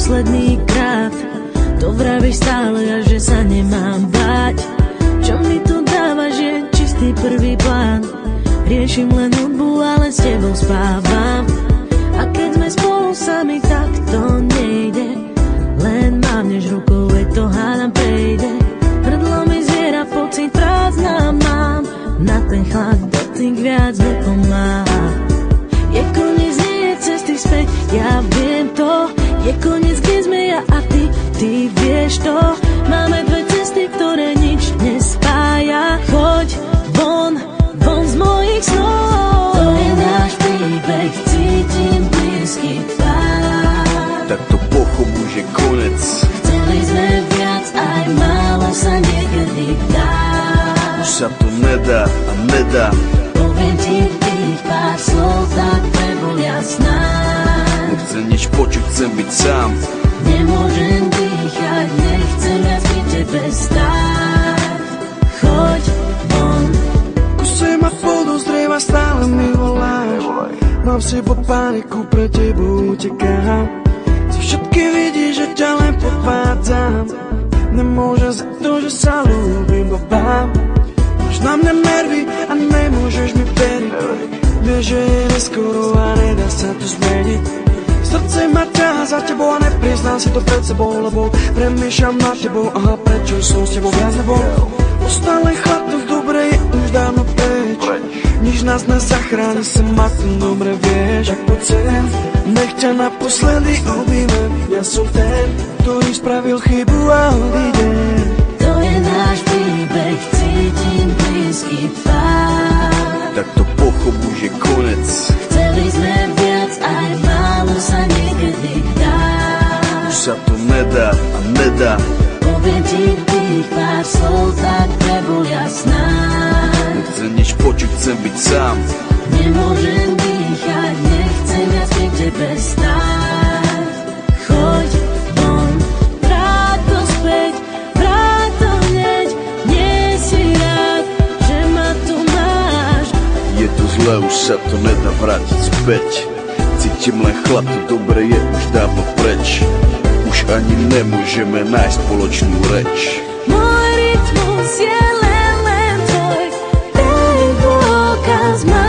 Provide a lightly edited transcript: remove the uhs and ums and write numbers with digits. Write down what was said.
posledný krát. To vravíš stále a že sa nemám báť. Čo mi to dáva, že čistý prvý plán. Riešim len hudbu, ale s tebou spávam. A keď sme spolu sami, tak to nejde. Len mávneš rukou, veď to hádam prejde. Hrdlo mi zviera, pocit prázdna mám. Na ten chlad dotyk viac nepomáha. Je koniec, nie je cesty späť, ja viem to. Je koniec, kde sme ja a ty vieš to. Máme dve cesty, ktoré nič nespája. Choď von z mojich snov. To je náš príbeh, cítim blízky tvár. Tak to pochopu, že konec. Chceli sme viac, aj málo sa niekedy dá. Už sa to nedá a nedá. Poviem ti tých pár slov, tak nebol jasná. Nechcem nič počuť, chcem byť sám. Nemôžem dýchať, nechcem viac pri tebe stáť. Choď von. Kuse ma podozrieva, stále mi voláš. Mám v sebo paniku, pre tebou utekám. Si všetky vidíš, že ťa len podvádzam. Nemôžem za to, že sa ľúbim babám. Máš na mňa nervy a nemôžeš mi veriť. Vieš, že je neskoro a nedá sa to zmeniť. Srdce ma ťahá za tebou a nepriznám si to pred sebou, lebo premýšľam nad tebou, aha, prečo som s tebou viac nebol. Ostal len chlad, to dobre je už dávno preč. Nič nás nezachráni, sa ma tu dobre vieš. Tak poď sem, nech ťa naposledy objímem. Ja som ten, ktorý spravil chybu a odídem. To je náš príbeh, cítim blízky tvár. Tak to pochopu, že konec. Chceli sme viac, aj málo sa niekedy dá. Už sa to nedá a nedá. Poviem ti tých pár slov, tak nebol jasná. Nechcem nič počuť, chcem byť sám. Nemôžem dýchať, nechcem viac pri tebe stáť. Choď von, vráť to späť, vráť to hneď. Nie si rád, že ma tu máš. Je to zlé, už sa to nedá vrátiť späť. Cítim len chlad, to dobre je už dávno preč. Už ani nemôžeme nájsť spoločnú reč. Môj rytmus je len tvoj, ten dôkaz má.